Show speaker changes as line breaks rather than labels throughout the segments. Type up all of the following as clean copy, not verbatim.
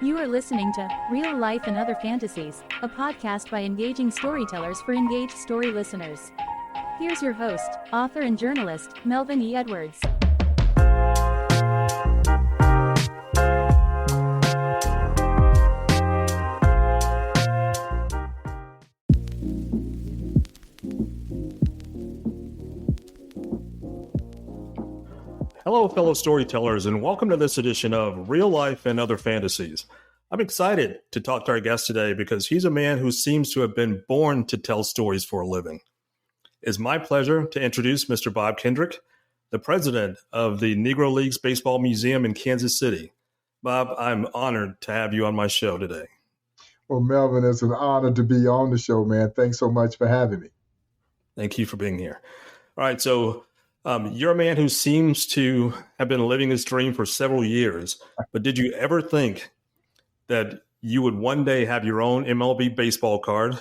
You are listening to Real Life and Other Fantasies, a podcast by engaging storytellers for engaged story listeners. Here's your host, author and journalist, Melvin E. Edwards.
Hello, fellow storytellers, and welcome to this edition of Real Life and Other Fantasies. I'm excited to talk to our guest today because he's a man who seems to have been born to tell stories for a living. It's my pleasure to introduce Mr. Bob Kendrick, the president of the Negro Leagues Baseball Museum in Kansas City. Bob, I'm honored to have you on my show today.
Well, Melvin, it's an honor to be on the show, man. Thanks so much for having me.
Thank you for being here. All right, so you're a man who seems to have been living this dream for several years, but did you ever think that you would one day have your own MLB baseball card,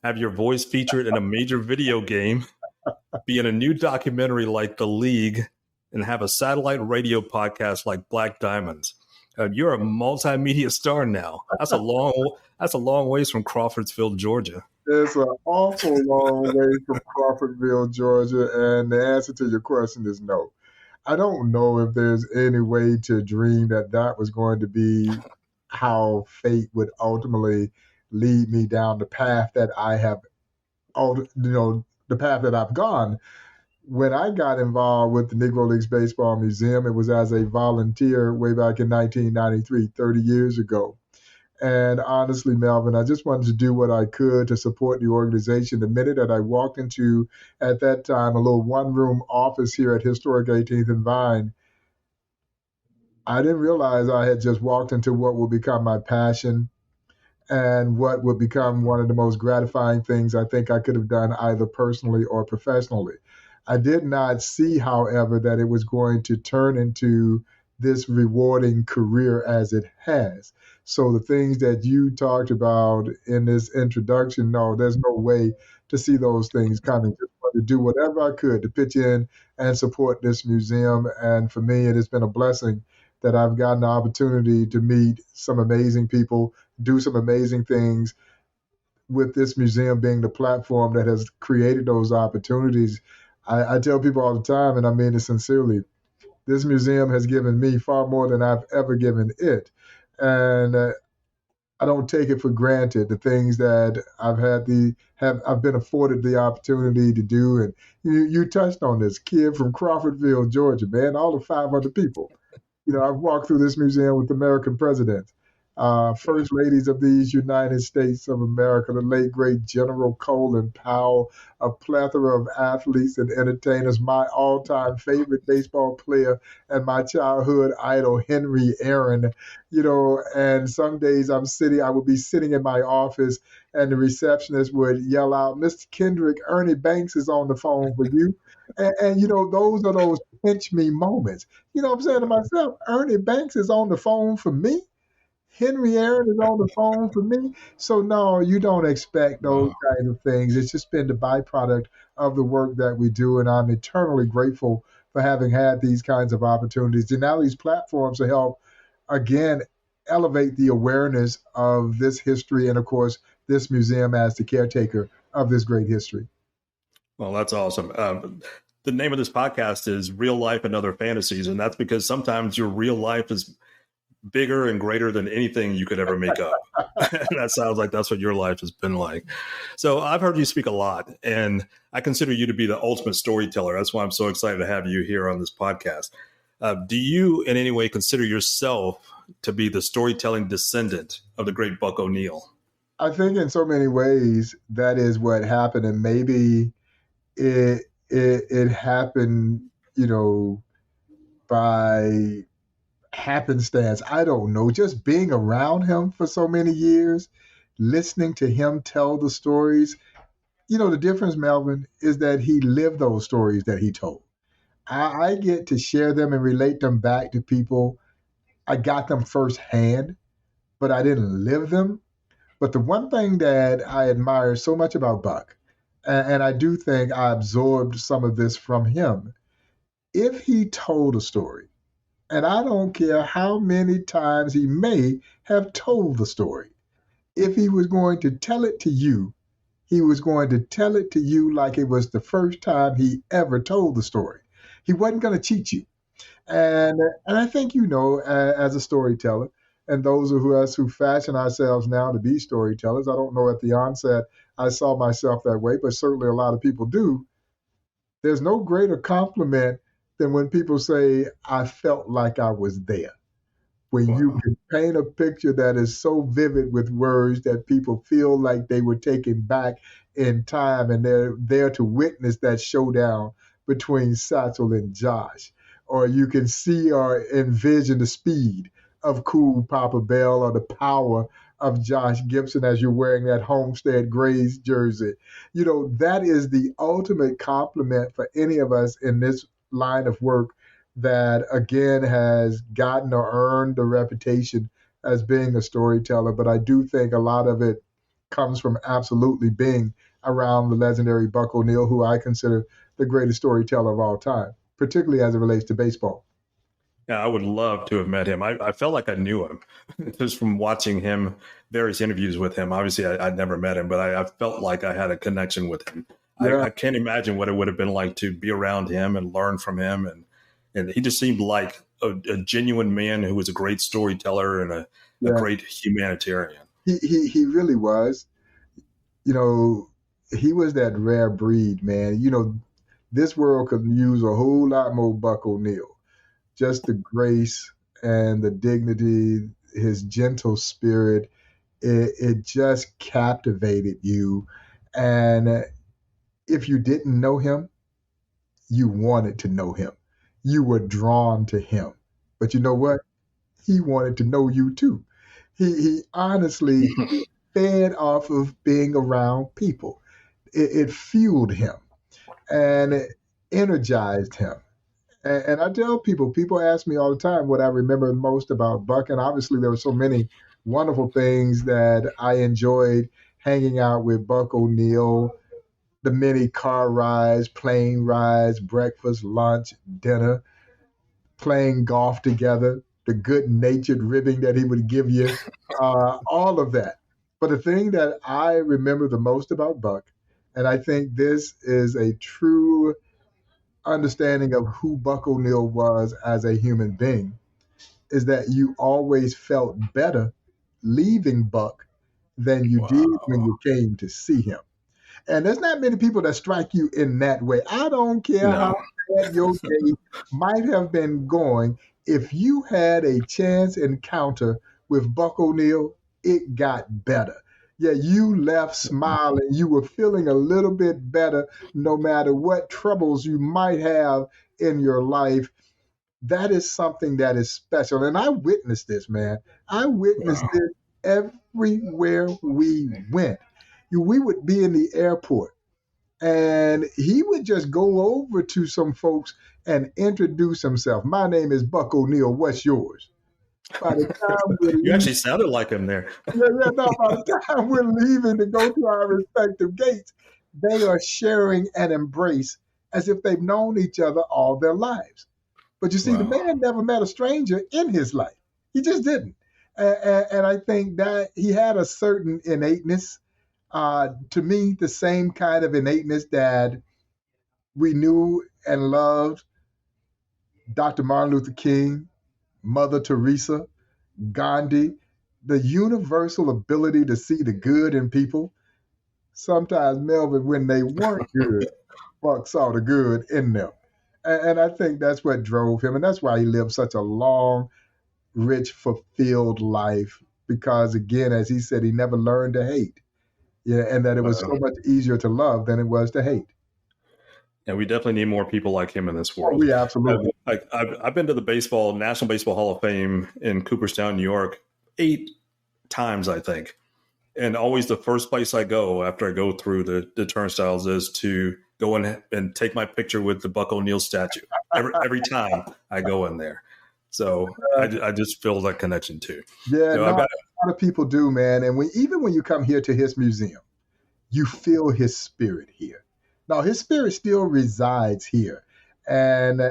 have your voice featured in a major video game, be in a new documentary like The League, and have a satellite radio podcast like Black Diamonds? You're a multimedia star now. That's a long ways from Crawfordsville, Georgia.
It's an awful long way from Crawfordville, Georgia, and the answer to your question is no. I don't know if there's any way to dream that that was going to be how fate would ultimately lead me down the path that I have, the path that I've gone. When I got involved with the Negro Leagues Baseball Museum, it was as a volunteer way back in 1993, 30 years ago. And honestly, Melvin, I just wanted to do what I could to support the organization. The minute that I walked into, at that time, a little one-room office here at Historic 18th and Vine, I didn't realize I had just walked into what would become my passion and what would become one of the most gratifying things I think I could have done either personally or professionally. I did not see, however, that it was going to turn into this rewarding career as it has. So the things that you talked about in this introduction, no, there's no way to see those things coming. Just wanted to do whatever I could to pitch in and support this museum. And for me, it has been a blessing that I've gotten the opportunity to meet some amazing people, do some amazing things, with this museum being the platform that has created those opportunities. I tell people all the time, and I mean it sincerely, this museum has given me far more than I've ever given it. And I don't take it for granted, the things that I've been afforded the opportunity to do. And you touched on this kid from Crawfordville, Georgia, man, all the 500 people. I've walked through this museum with American presidents, first ladies of these United States of America, the late, great General Colin Powell, a plethora of athletes and entertainers, my all-time favorite baseball player and my childhood idol, Henry Aaron, and some days I would be sitting in my office and the receptionist would yell out, "Mr. Kendrick, Ernie Banks is on the phone for you." And those are those pinch me moments. I'm saying to myself, Ernie Banks is on the phone for me? Henry Aaron is on the phone for me. So no, you don't expect those kinds of things. It's just been the byproduct of the work that we do. And I'm eternally grateful for having had these kinds of opportunities. And now these platforms to help, again, elevate the awareness of this history and, of course, this museum as the caretaker of this great history.
Well, that's awesome. The name of this podcast is Real Life and Other Fantasies. And that's because sometimes your real life is bigger and greater than anything you could ever make up. That sounds like that's what your life has been like. So I've heard you speak a lot, and I consider you to be the ultimate storyteller. That's why I'm so excited to have you here on this podcast. Do you in any way consider yourself to be the storytelling descendant of the great Buck O'Neil?
I think in so many ways that is what happened, and maybe it happened, by happenstance. I don't know. Just being around him for so many years, listening to him tell the stories. The difference, Melvin, is that he lived those stories that he told. I get to share them and relate them back to people. I got them firsthand, but I didn't live them. But the one thing that I admire so much about Buck, and I do think I absorbed some of this from him, if he told a story, And I don't care how many times he may have told the story. If he was going to tell it to you, he was going to tell it to you like it was the first time he ever told the story. He wasn't going to cheat you. And I think, as a storyteller, and those of us who fashion ourselves now to be storytellers, I don't know at the onset I saw myself that way, but certainly a lot of people do. There's no greater compliment than when people say, I felt like I was there. When you
Wow.
can paint a picture that is so vivid with words that people feel like they were taken back in time and they're there to witness that showdown between Satchel and Josh. Or you can see or envision the speed of Cool Papa Bell or the power of Josh Gibson as you're wearing that Homestead Grays jersey. That is the ultimate compliment for any of us in this line of work that again has gotten or earned the reputation as being a storyteller. But I do think a lot of it comes from absolutely being around the legendary Buck O'Neil, who I consider the greatest storyteller of all time, particularly as it relates to baseball.
Yeah, I would love to have met him. I felt like I knew him just from watching him, various interviews with him. Obviously, I'd never met him, but I felt like I had a connection with him.
Yeah,
I can't imagine what it would have been like to be around him and learn from him. And he just seemed like a genuine man who was a great storyteller and a
yeah.
great humanitarian.
He really was. You know, he was that rare breed, man. This world could use a whole lot more Buck O'Neil. Just the grace and the dignity, his gentle spirit, it just captivated you. And if you didn't know him, you wanted to know him. You were drawn to him. But you know what? He wanted to know you too. He honestly fed off of being around people. It fueled him and it energized him. And I tell people ask me all the time what I remember most about Buck. And obviously, there were so many wonderful things that I enjoyed hanging out with Buck O'Neil, the many car rides, plane rides, breakfast, lunch, dinner, playing golf together, the good natured ribbing that he would give you, all of that. But the thing that I remember the most about Buck, and I think this is a true understanding of who Buck O'Neil was as a human being, is that you always felt better leaving Buck than you did when
Wow.
you came to see him. And there's not many people that strike you in that way. I don't care how
No.
bad your day might have been going. If you had a chance encounter with Buck O'Neil, it got better. Yeah, you left smiling. You were feeling a little bit better no matter what troubles you might have in your life. That is something that is special. And I witnessed this, man. I witnessed
Wow.
this everywhere we went. We would be in the airport and he would just go over to some folks and introduce himself. My name is Buck O'Neil. What's yours? By the time we're
You
leaving,
actually sounded like him there.
yeah, no, by the time we're leaving to go to our respective gates, they are sharing an embrace as if they've known each other all their lives. But you see, the
Wow.
man never met a stranger in his life. He just didn't. And I think that he had a certain innateness. To me, the same kind of innateness that we knew and loved Dr. Martin Luther King, Mother Teresa, Gandhi, the universal ability to see the good in people. Sometimes, Melvin, when they weren't good, Buck saw the good in them. And I think that's what drove him. And that's why he lived such a long, rich, fulfilled life. Because again, as he said, he never learned to hate. Yeah, and that it was so
Wow.
much easier to love than it was to hate.
Yeah, we definitely need more people like him in this
Oh,
world.
we absolutely.
I've been to the National Baseball Hall of Fame in Cooperstown, New York, 8 times, I think. And always the first place I go after I go through the turnstiles is to go in and take my picture with the Buck O'Neil statue. Every time I go in there. So I just feel that connection too.
Yeah,
So
no,
I've got
a lot of people do, man. And even when you come here to his museum, you feel his spirit here. Now, his spirit still resides here. And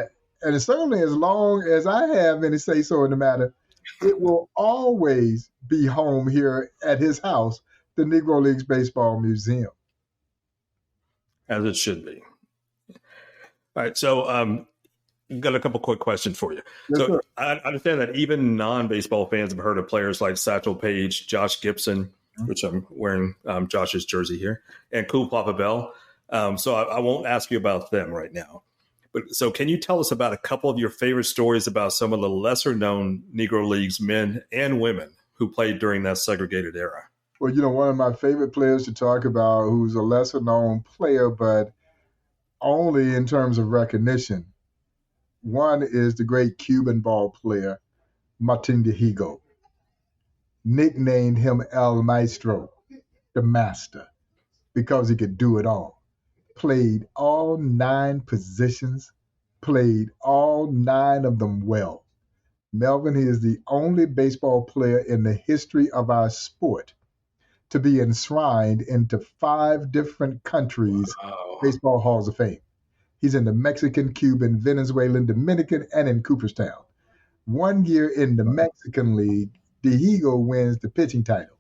and certainly as long as I have any say so in the matter, it will always be home here at his house, the Negro Leagues Baseball Museum.
As it should be. All right, so got a couple quick questions for you.
Yes,
so
sir.
I understand that even non-baseball fans have heard of players like Satchel Paige, Josh Gibson, which I'm wearing Josh's jersey here, and Cool Papa Bell. So I won't ask you about them right now. But so can you tell us about a couple of your favorite stories about some of the lesser-known Negro Leagues men and women who played during that segregated era?
Well, one of my favorite players to talk about who's a lesser-known player, but only in terms of recognition. One is the great Cuban ball player, Martin de Higo, nicknamed him El Maestro, the master, because he could do it all. Played all 9 positions, played all 9 of them well. Melvin, he is the only baseball player in the history of our sport to be enshrined into 5 different countries' baseball halls of fame. He's in the Mexican, Cuban, Venezuelan, Dominican, and in Cooperstown. One year in the Mexican League, de Higo wins the pitching title.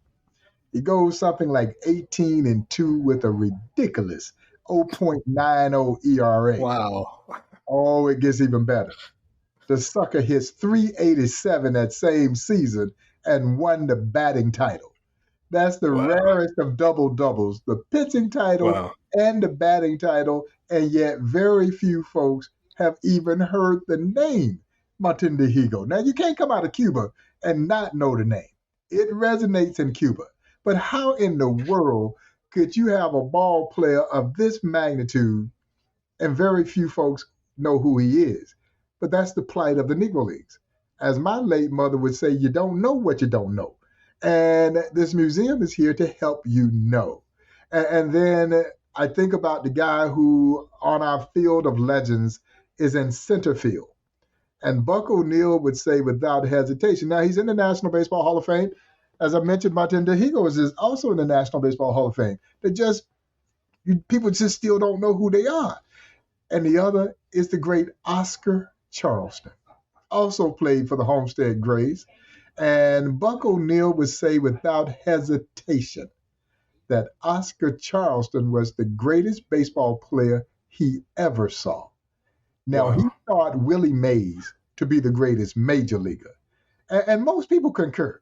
He goes something like 18-2 with a ridiculous 0.90 ERA.
Wow.
Oh, it gets even better. The sucker hits .387 that same season and won the batting title. That's the rarest of double-doubles, the pitching title and the batting title, and yet very few folks have even heard the name Martin de Higo. Now, you can't come out of Cuba and not know the name. It resonates in Cuba. But how in the world could you have a ball player of this magnitude and very few folks know who he is? But that's the plight of the Negro Leagues. As my late mother would say, you don't know what you don't know. And this museum is here to help you know. And then I think about the guy who on our field of legends is in center field. And Buck O'Neil would say without hesitation, now he's in the National Baseball Hall of Fame. As I mentioned, Martin de Higo is also in the National Baseball Hall of Fame. People just still don't know who they are. And the other is the great Oscar Charleston, also played for the Homestead Grays. And Buck O'Neil would say without hesitation that Oscar Charleston was the greatest baseball player he ever saw. Now, he thought Willie Mays to be the greatest major leaguer. And most people concur,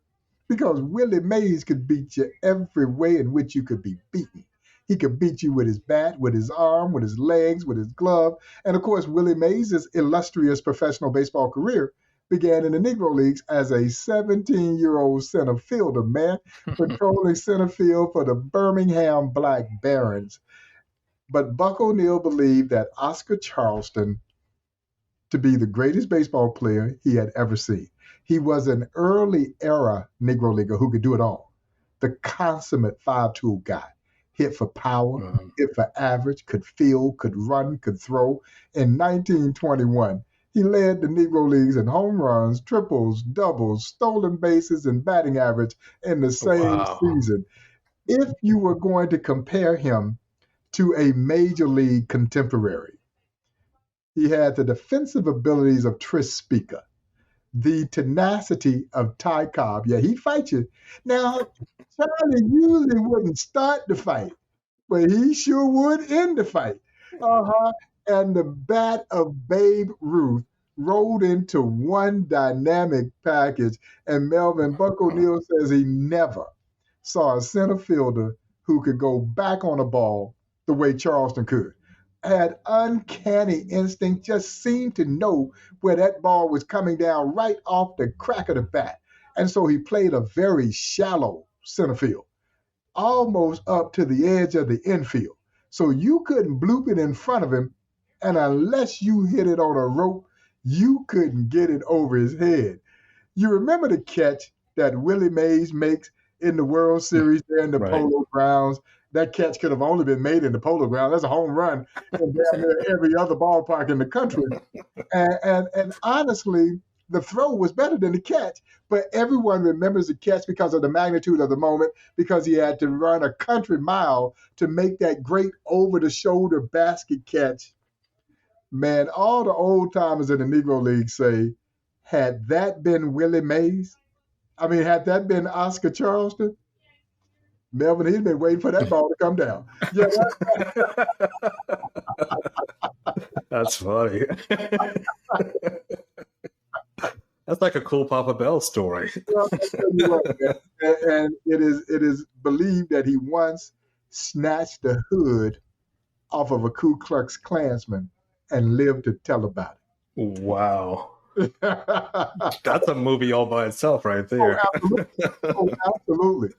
because Willie Mays could beat you every way in which you could be beaten. He could beat you with his bat, with his arm, with his legs, with his glove. And of course, Willie Mays' illustrious professional baseball career began in the Negro Leagues as a 17-year-old center fielder, man, patrolling center field for the Birmingham Black Barons. But Buck O'Neil believed that Oscar Charleston to be the greatest baseball player he had ever seen. He was an early era Negro Leaguer who could do it all. The consummate 5-tool guy. Hit for power, hit for average, could field, could run, could throw. In 1921, he led the Negro Leagues in home runs, triples, doubles, stolen bases, and batting average in the same season. If you were going to compare him to a major league contemporary, he had the defensive abilities of Tris Speaker, the tenacity of Ty Cobb. Yeah, he'd fight you. Now, Charlie usually wouldn't start the fight, but he sure would end the fight. And the bat of Babe Ruth rolled into one dynamic package. And Melvin, Buck O'Neil says he never saw a center fielder who could go back on a ball the way Charleston could. Had uncanny instinct, just seemed to know where that ball was coming down right off the crack of the bat. And so he played a very shallow center field, almost up to the edge of the infield. So you couldn't bloop it in front of him, and unless you hit it on a rope, you couldn't get it over his head. You remember the catch that Willie Mays makes in the World Series there in the Polo Grounds? That catch could have only been made in the Polo Grounds. That's a home run in damn near every other ballpark in the country. And honestly, the throw was better than the catch, but everyone remembers the catch because of the magnitude of the moment, because he had to run a country mile to make that great over-the-shoulder basket catch Man, all the old timers in the Negro League say, had that been Willie Mays, had that been Oscar Charleston, Melvin, he's been waiting for that ball to come down. Yeah,
That's funny. That's like a cool Papa Bell story.
Well, I tell you what, man, and it is believed that he once snatched the hood off of a Ku Klux Klansman and lived to tell about
Wow.
it.
That's a movie all by itself right there.
Absolutely.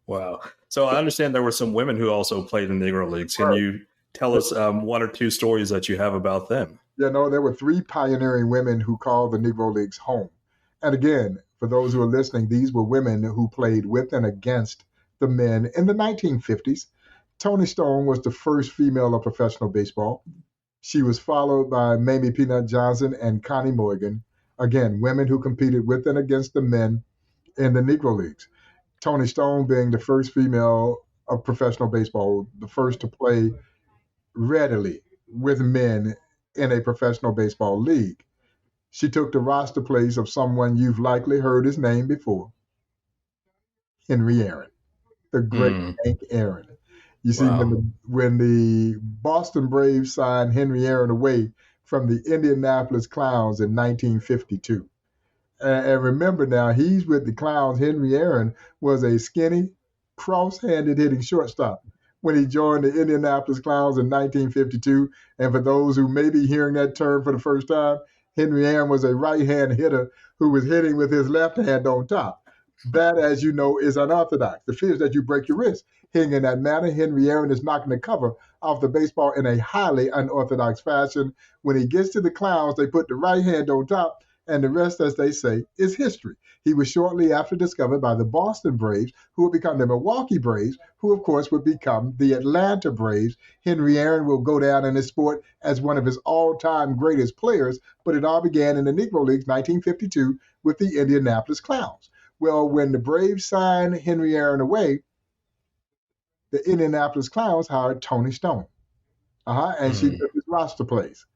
Wow. So I understand there were some women who also played in Negro Leagues. Can you tell us one or two stories that you have about them?
There were 3 pioneering women who called the Negro Leagues home. And again, for those who are listening, these were women who played with and against the men in the 1950s. Toni Stone was the first female of professional baseball. She was followed by Mamie Peanut Johnson and Connie Morgan. Again, women who competed with and against the men in the Negro Leagues. Toni Stone being the first female of professional baseball, the first to play readily with men in a professional baseball league. She took the roster place of someone you've likely heard his name before, Henry Aaron, the great Hank Aaron. You see, when the Boston Braves signed Henry Aaron away from the Indianapolis Clowns in 1952, and remember now, he's with the Clowns. Henry Aaron was a skinny, cross-handed hitting shortstop when he joined the Indianapolis Clowns in 1952. And for those who may be hearing that term for the first time, Henry Aaron was a right-hand hitter who was hitting with his left hand on top. That, as you know, is unorthodox. The fear is that you break your wrist. Hitting in that manner, Henry Aaron is knocking the cover off the baseball in a highly unorthodox fashion. When he gets to the Clowns, they put the right hand on top, and the rest, as they say, is history. He was shortly after discovered by the Boston Braves, who would become the Milwaukee Braves, who, of course, would become the Atlanta Braves. Henry Aaron will go down in this sport as one of his all-time greatest players, but it all began in the Negro Leagues, 1952, with the Indianapolis Clowns. Well, when the Braves signed Henry Aaron away, the Indianapolis Clowns hired Toni Stone. And she took his roster place.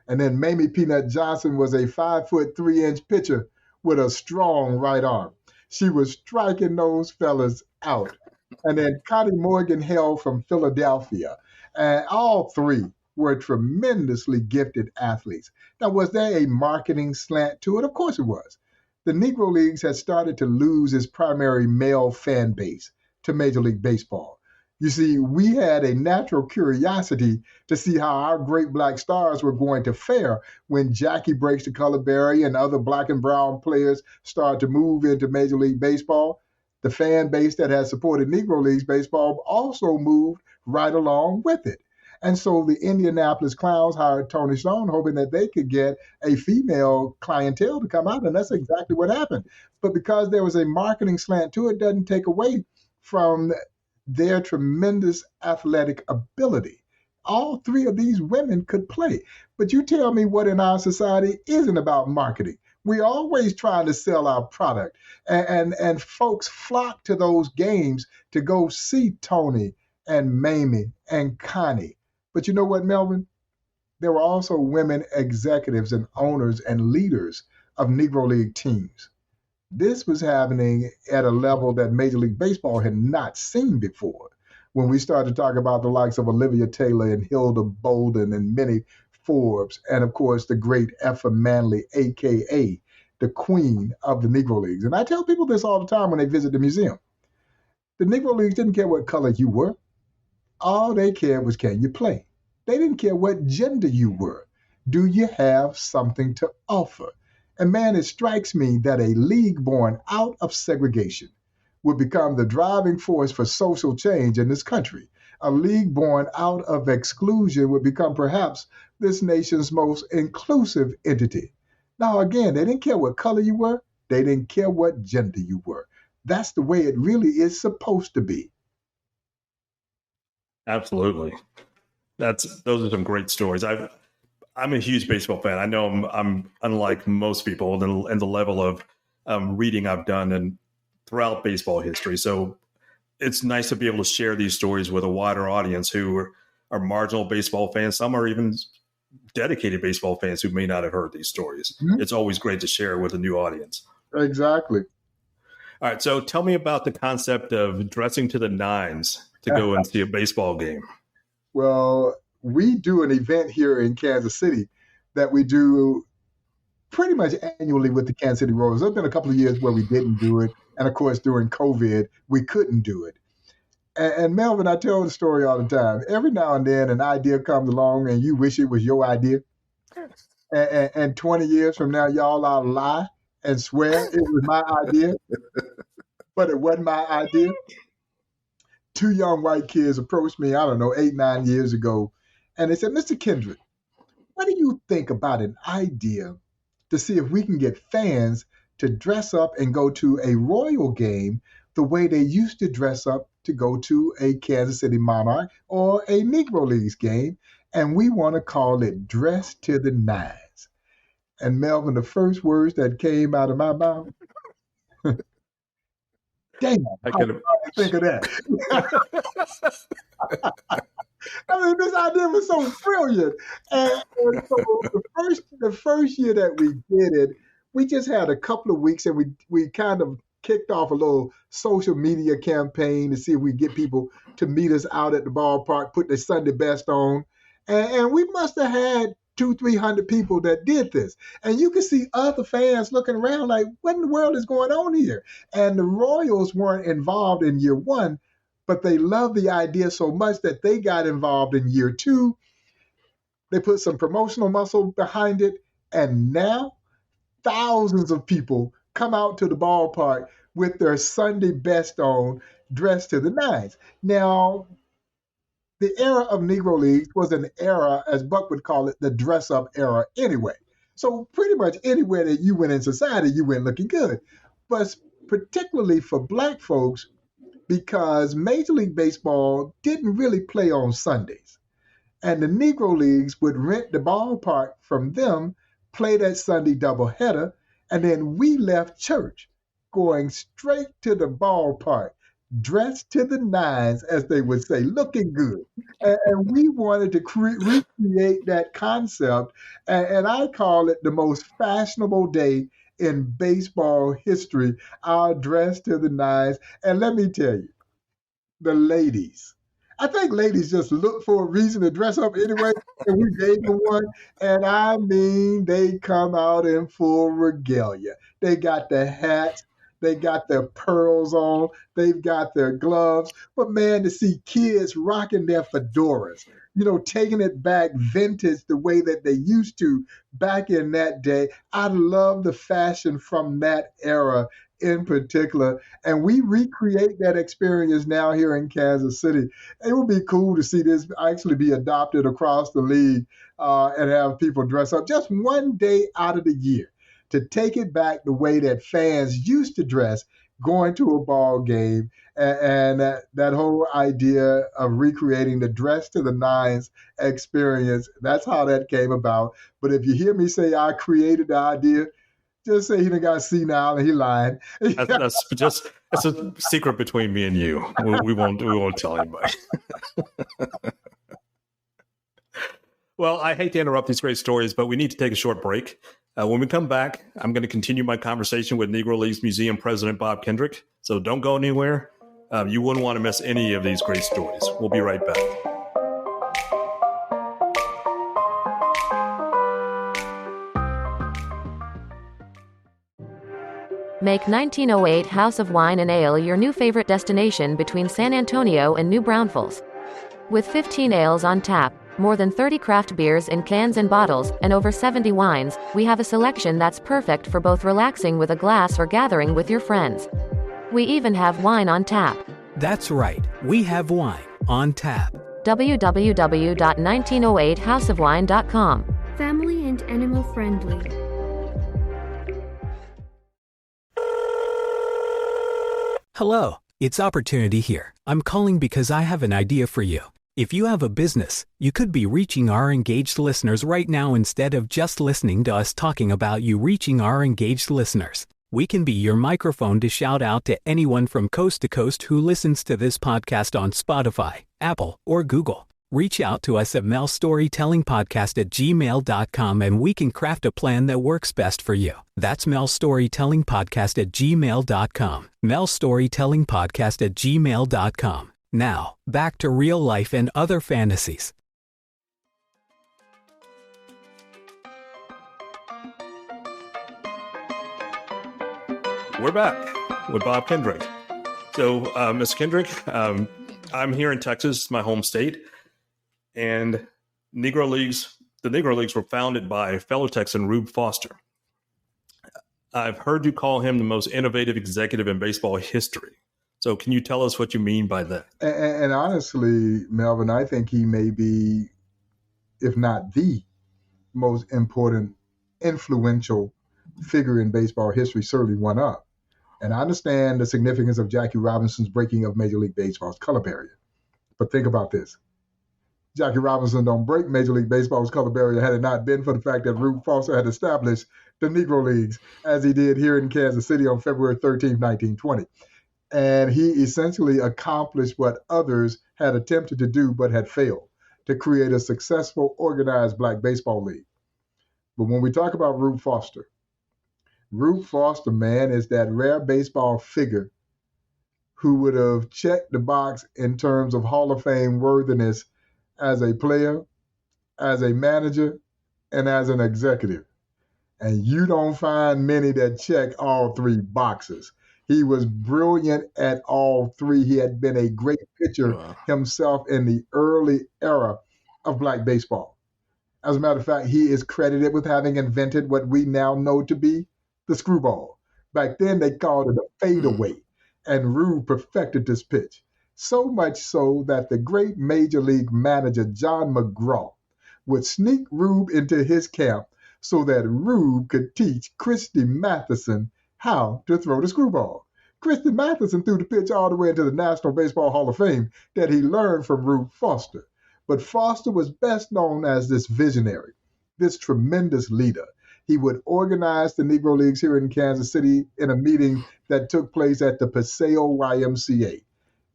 And then Mamie Peanut Johnson was a 5'3" pitcher with a strong right arm. She was striking those fellas out. And then Connie Morgan hailed from Philadelphia. And all 3 were tremendously gifted athletes. Now, was there a marketing slant to it? Of course it was. The Negro Leagues had started to lose its primary male fan base to Major League Baseball. You see, we had a natural curiosity to see how our great black stars were going to fare when Jackie Breaks the Color Berry and other black and brown players started to move into Major League Baseball. The fan base that had supported Negro Leagues baseball also moved right along with it. And so the Indianapolis Clowns hired Toni Stone, hoping that they could get a female clientele to come out, and that's exactly what happened. But because there was a marketing slant to it, doesn't take away from their tremendous athletic ability. All 3 of these women could play. But you tell me what in our society isn't about marketing. We're always trying to sell our product. And folks flock to those games to go see Toni and Mamie and Connie. But you know what, Melvin? There were also women executives and owners and leaders of Negro League teams. This was happening at a level that Major League Baseball had not seen before. When we started to talk about the likes of Olivia Taylor and Hilda Bolden and Minnie Forbes, and of course the great Effa Manley, a.k.a. the queen of the Negro Leagues. And I tell people this all the time when they visit the museum. The Negro Leagues didn't care what color you were. All they cared was, can you play? They didn't care what gender you were. Do you have something to offer? And man, it strikes me that a league born out of segregation would become the driving force for social change in this country. A league born out of exclusion would become perhaps this nation's most inclusive entity. Now, again, they didn't care what color you were. They didn't care what gender you were. That's the way it really is supposed to be.
Absolutely. Those are some great stories. I'm a huge baseball fan. I know I'm unlike most people in the level of reading I've done and throughout baseball history. So it's nice to be able to share these stories with a wider audience who are marginal baseball fans. Some are even dedicated baseball fans who may not have heard these stories.
Mhm.
It's always great to share with a new audience.
Exactly.
All right, so tell me about the concept of dressing to the nines to go and see a baseball game.
Well, we do an event here in Kansas City that we do pretty much annually with the Kansas City Royals. There have been a couple of years where we didn't do it. And of course, during COVID, we couldn't do it. And Melvin, I tell the story all the time. Every now and then, an idea comes along and you wish it was your idea. And 20 years from now, y'all all lie and swear it was my idea, but it wasn't my idea. Two young white kids approached me, I don't know, 8, 9 years ago, and they said, Mr. Kendrick, what do you think about an idea to see if we can get fans to dress up and go to a Royal game the way they used to dress up to go to a Kansas City Monarch or a Negro Leagues game, and we want to call it Dress to the Nines. And Melvin, the first words that came out of my mouth, damn,
I
how
could
did I think of that? I mean, this idea was so brilliant. And so the first year that we did it, we just had a couple of weeks and we kind of kicked off a little social media campaign to see if we get people to meet us out at the ballpark, put their Sunday best on. And we must have had 200-300 people that did this. And you could see other fans looking around like, what in the world is going on here? And the Royals weren't involved in year one, but they loved the idea so much that they got involved in year two. They put some promotional muscle behind it. And now thousands of people come out to the ballpark with their Sunday best on, dressed to the nines. Now, the era of Negro Leagues was an era, as Buck would call it, the dress-up era anyway. So pretty much anywhere that you went in society, you went looking good. But particularly for black folks, because Major League Baseball didn't really play on Sundays. And the Negro Leagues would rent the ballpark from them, play that Sunday doubleheader, and then we left church, going straight to the ballpark, dressed to the nines, as they would say, looking good. And we wanted to recreate that concept, and I call it the most fashionable day in baseball history, our dress to the nines. And let me tell you, the ladies, I think ladies just look for a reason to dress up anyway, and we gave them one. And I mean, they come out in full regalia. They got the hats, they got their pearls on, they've got their gloves. But man, to see kids rocking their fedoras, taking it back vintage the way that they used to back in that day. I love the fashion from that era in particular. And we recreate that experience now here in Kansas City. It would be cool to see this actually be adopted across the league and have people dress up just one day out of the year to take it back the way that fans used to dress going to a ball game. And that whole idea of recreating the dress to the nines experience, that's how that came about. But if you hear me say I created the idea, just say he done got senile and he lying.
That's a secret between me and you. We won't tell anybody. Well, I hate to interrupt these great stories, but we need to take a short break. When we come back, I'm going to continue my conversation with Negro Leagues Museum President Bob Kendrick. So don't go anywhere. You wouldn't want to miss any of these great stories. We'll be right back.
Make 1908 House of Wine and Ale your new favorite destination between San Antonio and New Braunfels. With 15 ales on tap, more than 30 craft beers in cans and bottles, and over 70 wines, we have a selection that's perfect for both relaxing with a glass or gathering with your friends. We even have wine on tap.
That's right, we have wine on tap.
www.1908houseofwine.com.
Family and animal friendly.
Hello, it's Opportunity here. I'm calling because I have an idea for you. If you have a business, you could be reaching our engaged listeners right now instead of just listening to us talking about you reaching our engaged listeners. We can be your microphone to shout out to anyone from coast to coast who listens to this podcast on Spotify, Apple, or Google. Reach out to us at melstorytellingpodcast@gmail.com and we can craft a plan that works best for you. That's melstorytellingpodcast@gmail.com. melstorytellingpodcast@gmail.com. Now, back to real life and other fantasies.
We're back with Bob Kendrick. So, Mr. Kendrick, I'm here in Texas, my home state, and the Negro Leagues were founded by fellow Texan Rube Foster. I've heard you call him the most innovative executive in baseball history. So can you tell us what you mean by that?
And honestly, Melvin, I think he may be, if not the most important, influential figure in baseball history, certainly one up. And I understand the significance of Jackie Robinson's breaking of Major League Baseball's color barrier. But think about this. Jackie Robinson don't break Major League Baseball's color barrier had it not been for the fact that Rube Foster had established the Negro Leagues, as he did here in Kansas City on February 13, 1920. And he essentially accomplished what others had attempted to do but had failed, to create a successful, organized black baseball league. But when we talk about Rube Foster, man, is that rare baseball figure who would have checked the box in terms of Hall of Fame worthiness as a player, as a manager, and as an executive. And you don't find many that check all three boxes. He was brilliant at all three. He had been a great pitcher himself in the early era of black baseball. As a matter of fact, he is credited with having invented what we now know to be the screwball. Back then, they called it a fadeaway, and Rube perfected this pitch. So much so that the great Major League manager John McGraw would sneak Rube into his camp so that Rube could teach Christy Mathewson how to throw the screwball. Christy Mathewson threw the pitch all the way into the National Baseball Hall of Fame that he learned from Rube Foster. But Foster was best known as this visionary, this tremendous leader. He would organize the Negro Leagues here in Kansas City in a meeting that took place at the Paseo YMCA.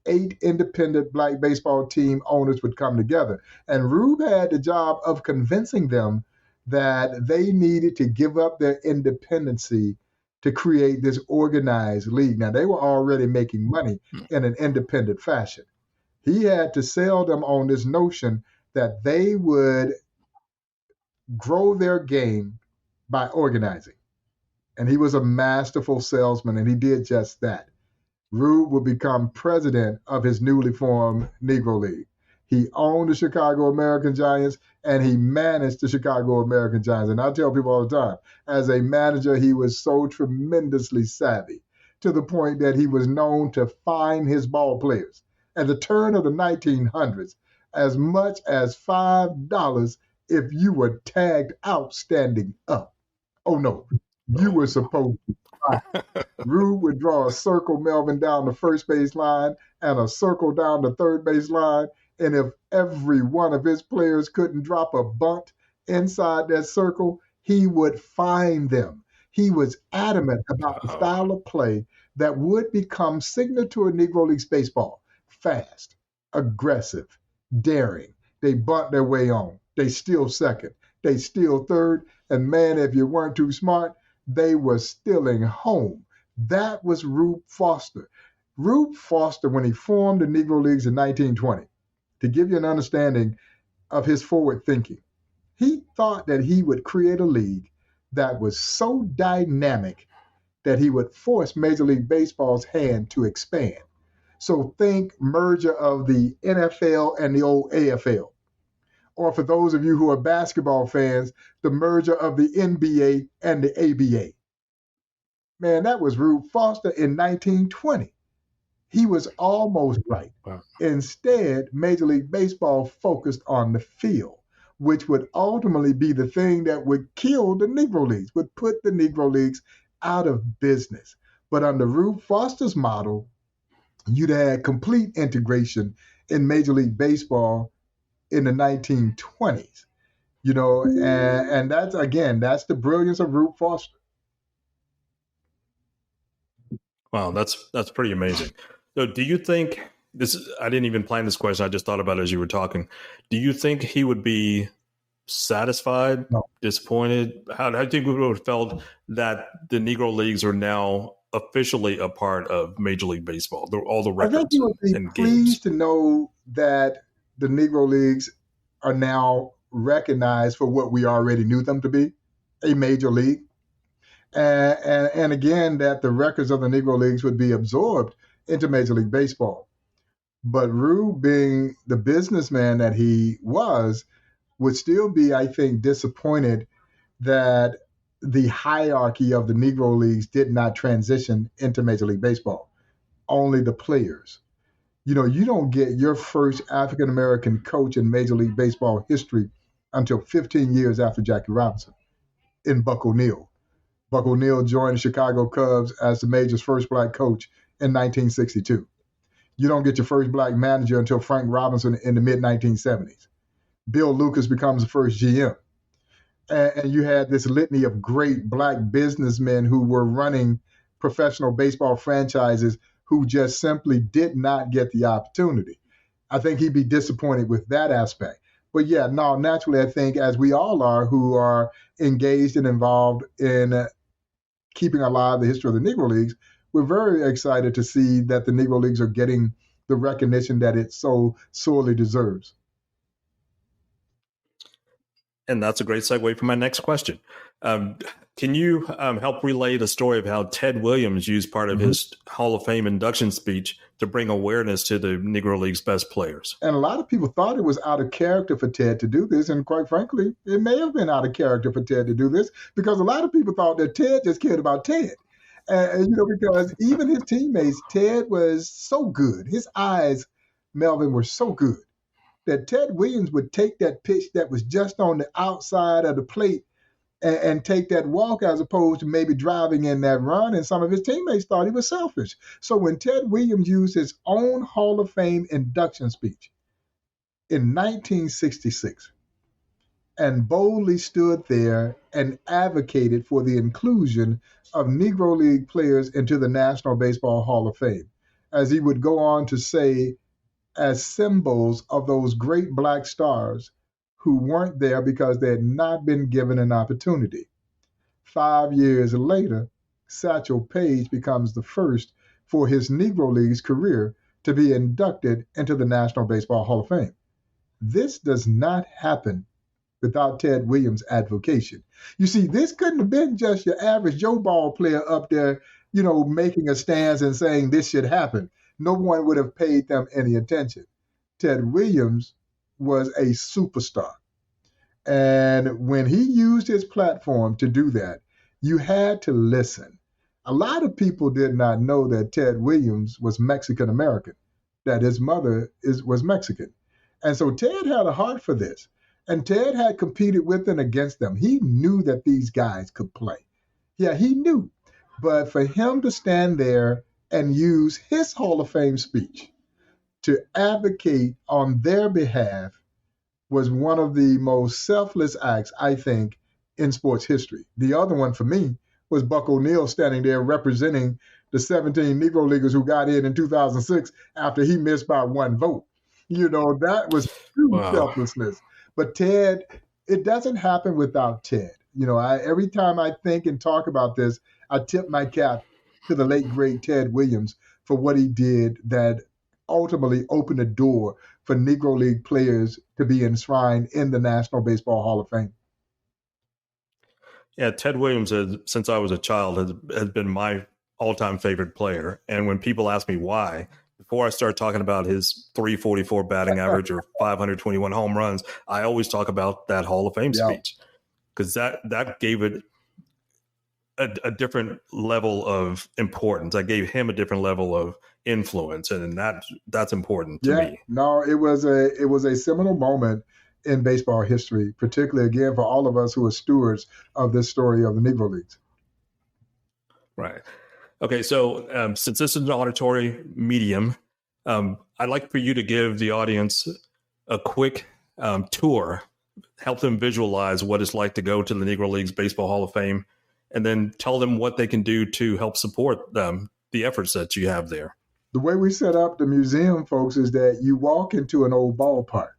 8 independent black baseball team owners would come together. And Rube had the job of convincing them that they needed to give up their independency to create this organized league. Now, they were already making money in an independent fashion. He had to sell them on this notion that they would grow their game by organizing. And he was a masterful salesman, and he did just that. Rube would become president of his newly formed Negro League. He owned the Chicago American Giants, and he managed the Chicago American Giants. And I tell people all the time, as a manager, he was so tremendously savvy to the point that he was known to fine his ball players at the turn of the 1900s as much as $5 if you were tagged out standing up. Oh, no, you were supposed to fly. Rube would draw a circle, Melvin, down the first base line and a circle down the third base line. And if every one of his players couldn't drop a bunt inside that circle, he would fine them. He was adamant about the style of play that would become signature Negro Leagues baseball. Fast, aggressive, daring. They bunt their way on. They steal second. They steal third. And man, if you weren't too smart, they were stealing home. That was Rube Foster. Rube Foster, when he formed the Negro Leagues in 1920, to give you an understanding of his forward thinking, he thought that he would create a league that was so dynamic that he would force Major League Baseball's hand to expand. So think merger of the NFL and the old AFL. Or for those of you who are basketball fans, the merger of the NBA and the ABA. Man, that was Rube Foster in 1920. He was almost right. Wow. Instead, Major League Baseball focused on the field, which would ultimately be the thing that would kill the Negro Leagues, would put the Negro Leagues out of business. But under Rube Foster's model, you'd had complete integration in Major League Baseball in the 1920s, you know, and that's, again, that's the brilliance of Rube Foster.
Wow, that's pretty amazing. So do you think I didn't even plan this question. I just thought about it as you were talking. Do you think he would be satisfied, disappointed? How do you think we would have felt that the Negro Leagues are now officially a part of Major League Baseball? All the records.
I think he would be
and
pleased
games.
to know that the Negro Leagues are now recognized for what we already knew them to be, a major league. And again, that the records of the Negro Leagues would be absorbed into Major League Baseball. But Rue, being the businessman that he was, would still be, I think, disappointed that the hierarchy of the Negro Leagues did not transition into Major League Baseball. Only the players. You don't get your first African-American coach in Major League Baseball history until 15 years after Jackie Robinson in Buck O'Neil. Buck O'Neil joined the Chicago Cubs as the Major's first black coach in 1962. You don't get your first black manager until Frank Robinson in the mid-1970s. Bill Lucas becomes the first GM. And you had this litany of great black businessmen who were running professional baseball franchises who just simply did not get the opportunity. I think he'd be disappointed with that aspect. But yeah, no, naturally, I think, as we all are who are engaged and involved in keeping alive the history of the Negro Leagues, we're very excited to see that the Negro Leagues are getting the recognition that it so sorely deserves.
And that's a great segue for my next question. Can you help relay the story of how Ted Williams used part of his Hall of Fame induction speech to bring awareness to the Negro League's best players?
And a lot of people thought it was out of character for Ted to do this. And quite frankly, it may have been out of character for Ted to do this because a lot of people thought that Ted just cared about Ted. And because even his teammates, Ted was so good. His eyes, Melvin, were so good that Ted Williams would take that pitch that was just on the outside of the plate and take that walk as opposed to maybe driving in that run. And some of his teammates thought he was selfish. So when Ted Williams used his own Hall of Fame induction speech in 1966 and boldly stood there and advocated for the inclusion of Negro League players into the National Baseball Hall of Fame, as he would go on to say, as symbols of those great black stars who weren't there because they had not been given an opportunity. 5 years later, Satchel Paige becomes the first for his Negro Leagues career to be inducted into the National Baseball Hall of Fame. This does not happen without Ted Williams' advocacy. You see, this couldn't have been just your average Joe ball player up there, making a stance and saying this should happen. No one would have paid them any attention. Ted Williams was a superstar. And when he used his platform to do that, you had to listen. A lot of people did not know that Ted Williams was Mexican American, that his mother was Mexican. And so Ted had a heart for this. And Ted had competed with and against them. He knew that these guys could play. Yeah, he knew. But for him to stand there and use his Hall of Fame speech to advocate on their behalf was one of the most selfless acts, I think, in sports history. The other one for me was Buck O'Neil standing there representing the 17 Negro Leaguers who got in 2006 after he missed by one vote. That was true selflessness. But Ted, it doesn't happen without Ted. Every time I think and talk about this, I tip my cap to the late, great Ted Williams for what he did that ultimately opened the door for Negro League players to be enshrined in the National Baseball Hall of Fame.
Yeah, Ted Williams, since I was a child, has been my all-time favorite player. And when people ask me why, before I start talking about his 344 batting average or 521 home runs, I always talk about that Hall of Fame speech because that gave it a different level of importance. I gave him a different level of influence, and that's important to me.
No, it was a seminal moment in baseball history, particularly again for all of us who are stewards of this story of the Negro Leagues.
Right. Okay, so since this is an auditory medium, I'd like for you to give the audience a quick tour, help them visualize what it's like to go to the Negro Leagues Baseball Hall of Fame, and then tell them what they can do to help support the efforts that you have there.
The way we set up the museum, folks, is that you walk into an old ballpark.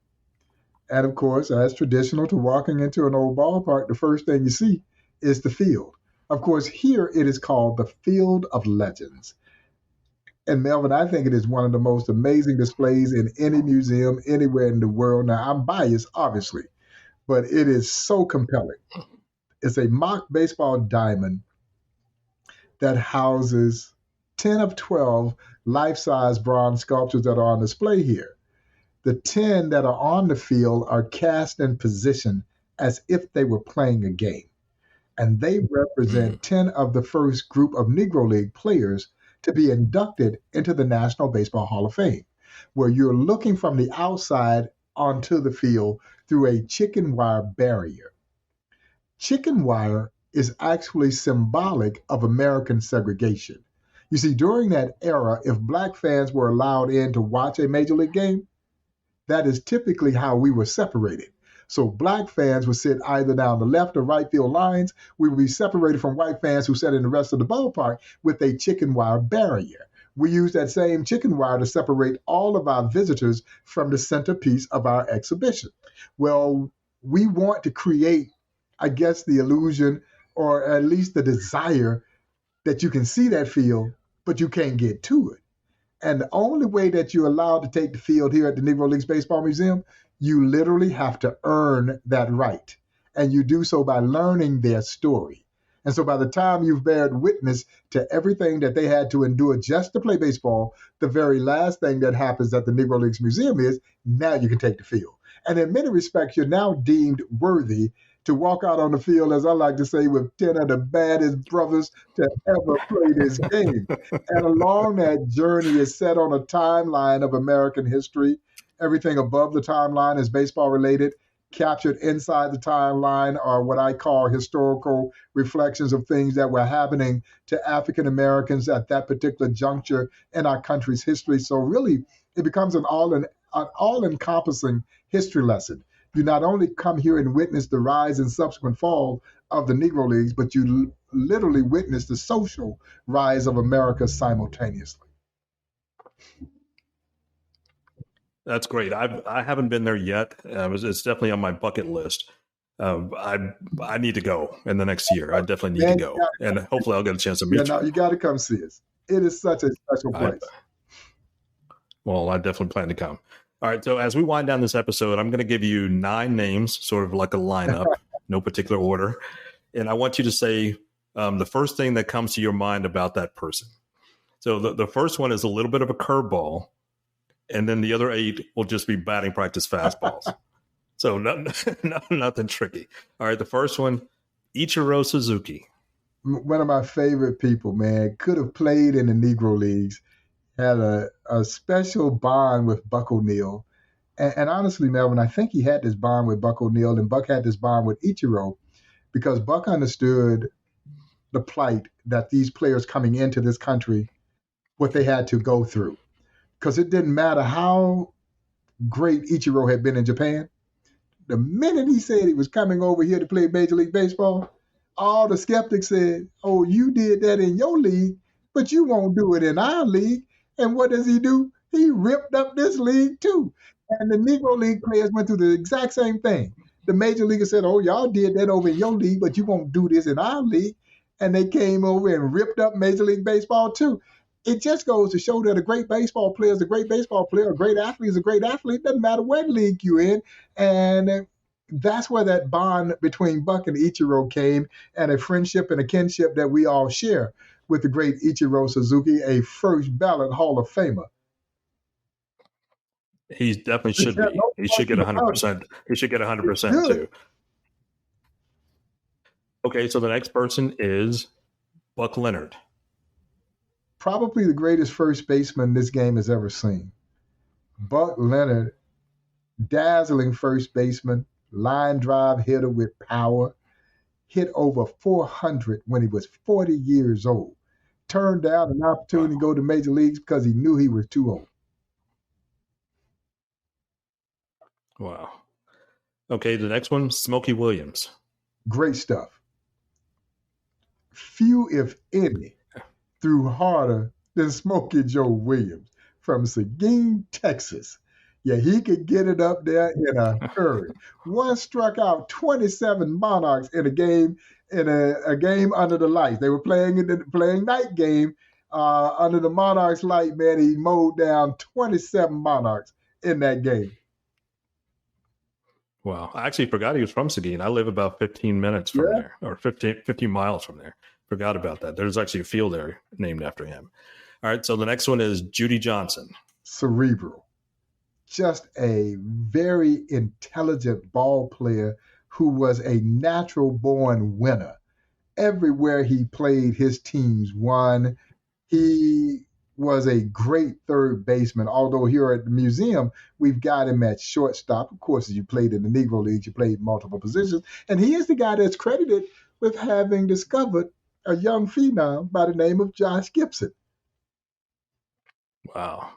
And of course, as traditional to walking into an old ballpark, the first thing you see is the field. Of course, here it is called the Field of Legends. And Melvin, I think it is one of the most amazing displays in any museum anywhere in the world. Now, I'm biased, obviously, but it is so compelling. It's a mock baseball diamond that houses 10 of 12 life-size bronze sculptures that are on display here. The 10 that are on the field are cast in position as if they were playing a game. And they represent 10 of the first group of Negro League players to be inducted into the National Baseball Hall of Fame, where you're looking from the outside onto the field through a chicken wire barrier. Chicken wire is actually symbolic of American segregation. You see, during that era, if black fans were allowed in to watch a Major League game, that is typically how we were separated. So black fans would sit either down the left or right field lines. We would be separated from white fans who sat in the rest of the ballpark with a chicken wire barrier. We use that same chicken wire to separate all of our visitors from the centerpiece of our exhibition. Well, we want to create, I guess, the illusion or at least the desire that you can see that field, but you can't get to it. And the only way that you're allowed to take the field here at the Negro Leagues Baseball Museum, you literally have to earn that right. And you do so by learning their story. And so by the time you've bared witness to everything that they had to endure just to play baseball, the very last thing that happens at the Negro Leagues Museum is now you can take the field. And in many respects, you're now deemed worthy to walk out on the field, as I like to say, with 10 of the baddest brothers to ever play this game. And along that journey is set on a timeline of American history. Everything above the timeline is baseball related. Captured inside the timeline are what I call historical reflections of things that were happening to African Americans at that particular juncture in our country's history. So really, it becomes an all-encompassing history lesson. You not only come here and witness the rise and subsequent fall of the Negro Leagues, but you literally witness the social rise of America simultaneously.
That's great. I haven't been there yet. It's definitely on my bucket list. I need to go in the next year. I definitely need to go, and hopefully I'll get a chance to meet you.
You got to come see us. It is such a special place.
Well, I definitely plan to come. All right. So as we wind down this episode, I'm going to give you 9 names, sort of like a lineup, no particular order. And I want you to say the first thing that comes to your mind about that person. So the first one is a little bit of a curveball, and then the other 8 will just be batting practice fastballs. So nothing tricky. All right. The first one, Ichiro Suzuki.
One of my favorite people, man. Could have played in the Negro Leagues. Had a special bond with Buck O'Neil. And honestly, Melvin, I think he had this bond with Buck O'Neil and Buck had this bond with Ichiro because Buck understood the plight that these players coming into this country, what they had to go through. Because it didn't matter how great Ichiro had been in Japan. The minute he said he was coming over here to play Major League Baseball, all the skeptics said, oh, you did that in your league, but you won't do it in our league. And what does he do? He ripped up this league too. And the Negro League players went through the exact same thing. The major leaguers said, oh, y'all did that over in your league, but you won't do this in our league. And they came over and ripped up Major League Baseball too. It just goes to show that a great baseball player is a great baseball player, a great athlete is a great athlete. Doesn't matter what league you're in. And that's where that bond between Buck and Ichiro came, and a friendship and a kinship that we all share with the great Ichiro Suzuki, a first ballot Hall of Famer.
He definitely should be. He should get 100%. He should get 100% too. Okay, so the next person is Buck Leonard.
Probably the greatest first baseman this game has ever seen. Buck Leonard, dazzling first baseman, line drive hitter with power, hit over 400 when he was 40 years old. Turned down an opportunity to go to Major Leagues because he knew he was too old.
Wow. Okay, the next one, Smokey Williams.
Great stuff. Few, if any, threw harder than Smokey Joe Williams from Seguin, Texas. Yeah, he could get it up there in a hurry. One struck out 27 Monarchs in a game game under the lights. They were playing night game under the Monarchs light. Man, he mowed down 27 Monarchs in that game.
Wow. I actually forgot he was from Seguin. I live about 15 minutes from there, or 15 miles from there. Forgot about that. There's actually a field there named after him. All right, so the next one is Judy Johnson.
Cerebral. Just a very intelligent ball player who was a natural-born winner. Everywhere he played, his teams won. He was a great third baseman, although here at the museum, we've got him at shortstop. Of course, as you played in the Negro Leagues, you played multiple positions. And he is the guy that's credited with having discovered a young phenom by the name of Josh Gibson.
Wow.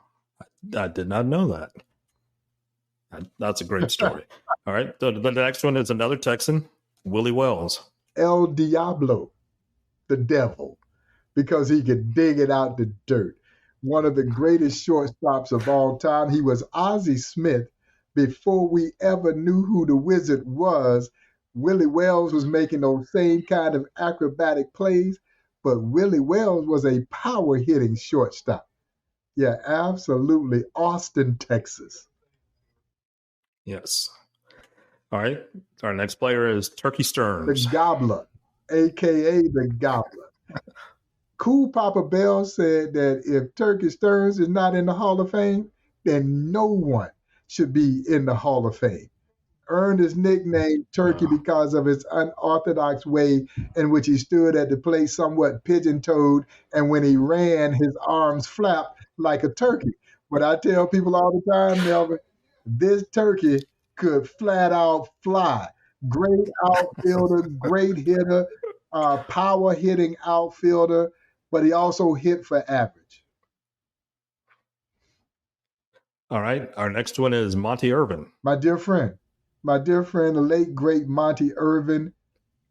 I did not know that. That's a great story. All right. The next one is another Texan, Willie Wells.
El Diablo, the devil, because he could dig it out the dirt. One of the greatest shortstops of all time. He was Ozzie Smith before we ever knew who the Wizard was. Willie Wells was making those same kind of acrobatic plays, but Willie Wells was a power-hitting shortstop. Yeah, absolutely. Austin, Texas.
Yes. All right. Our next player is Turkey Stearns.
The Gobbler, a.k.a. the Gobbler. Cool Papa Bell said that if Turkey Stearns is not in the Hall of Fame, then no one should be in the Hall of Fame. Earned his nickname Turkey because of his unorthodox way in which he stood at the plate somewhat pigeon-toed, and when he ran, his arms flapped like a turkey. But I tell people all the time, Melvin, this turkey could flat out fly. Great outfielder, great hitter, power hitting outfielder, but he also hit for average.
All right. Our next one is Monty Irvin.
My dear friend, the late, great Monty Irvin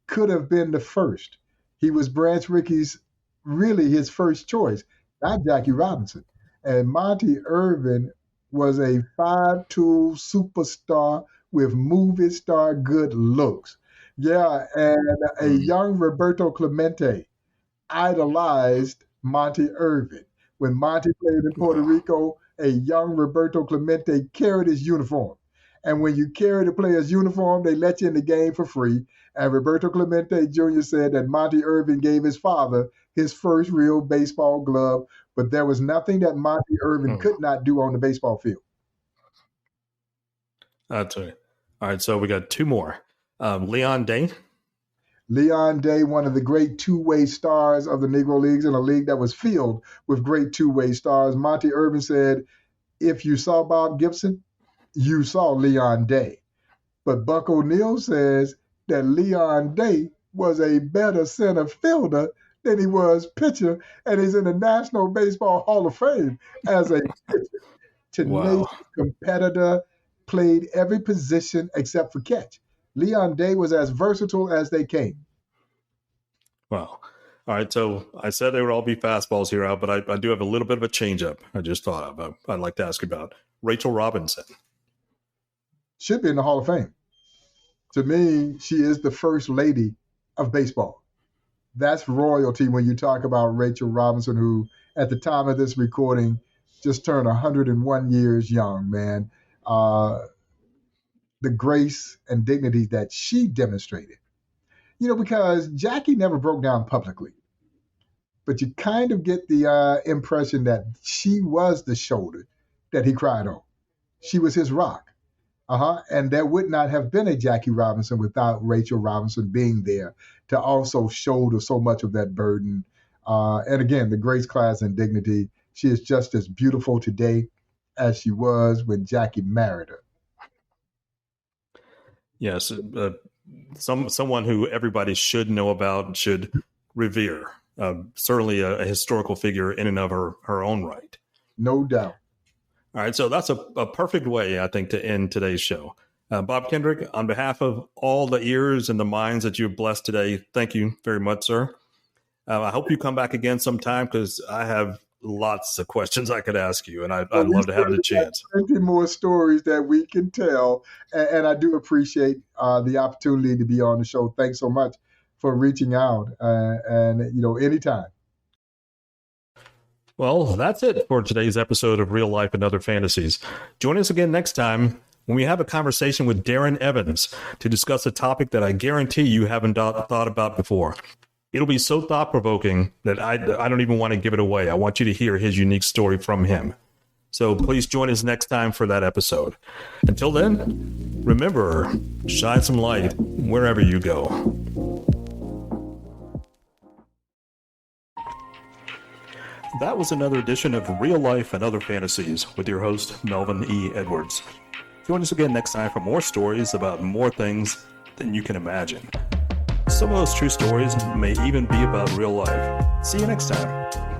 could have been the first. He was Branch Rickey's, really his first choice, not Jackie Robinson. And Monty Irvin was a five-tool superstar with movie star good looks. Yeah, and a young Roberto Clemente idolized Monty Irvin. When Monty played in Puerto Rico, a young Roberto Clemente carried his uniform. And when you carry the player's uniform, they let you in the game for free. And Roberto Clemente Jr. said that Monty Irvin gave his father his first real baseball glove, but there was nothing that Monty Irvin could not do on the baseball field.
That's right. All right, so we got two more. Leon Day.
Leon Day, one of the great two-way stars of the Negro Leagues, in a league that was filled with great two-way stars. Monty Irvin said, if you saw Bob Gibson, you saw Leon Day. But Buck O'Neill says that Leon Day was a better center fielder than he was pitcher, and he's in the National Baseball Hall of Fame as a pitcher. Tenacious competitor, played every position except for catch. Leon Day was as versatile as they came.
Wow. All right, so I said they would all be fastballs here, but I do have a little bit of a change-up I just thought of. I'd like to ask about Rachel Robinson.
Should be in the Hall of Fame. To me, she is the first lady of baseball. That's royalty when you talk about Rachel Robinson, who at the time of this recording just turned 101 years young, man. The grace and dignity that she demonstrated. You know, because Jackie never broke down publicly, but you kind of get the impression that she was the shoulder that he cried on. She was his rock. And there would not have been a Jackie Robinson without Rachel Robinson being there to also shoulder so much of that burden. And again, the grace, class, and dignity. She is just as beautiful today as she was when Jackie married her.
Yes, someone who everybody should know about, should revere. Certainly a historical figure in and of her own right.
No doubt.
All right, so that's a perfect way, I think, to end today's show. Bob Kendrick, on behalf of all the ears and the minds that you've blessed today, thank you very much, sir. I hope you come back again sometime, because I have lots of questions I could ask you, and I'd love to have the chance.
Plenty more stories that we can tell, and I do appreciate the opportunity to be on the show. Thanks so much for reaching out, and anytime.
Well, that's it for today's episode of Real Life and Other Fantasies. Join us again next time when we have a conversation with Darren Evans to discuss a topic that I guarantee you haven't thought about before. It'll be so thought-provoking that I don't even want to give it away. I want you to hear his unique story from him. So please join us next time for that episode. Until then, remember, shine some light wherever you go. That was another edition of Real Life and Other Fantasies with your host, Melvin E. Edwards. Join us again next time for more stories about more things than you can imagine. Some of those true stories may even be about real life. See you next time.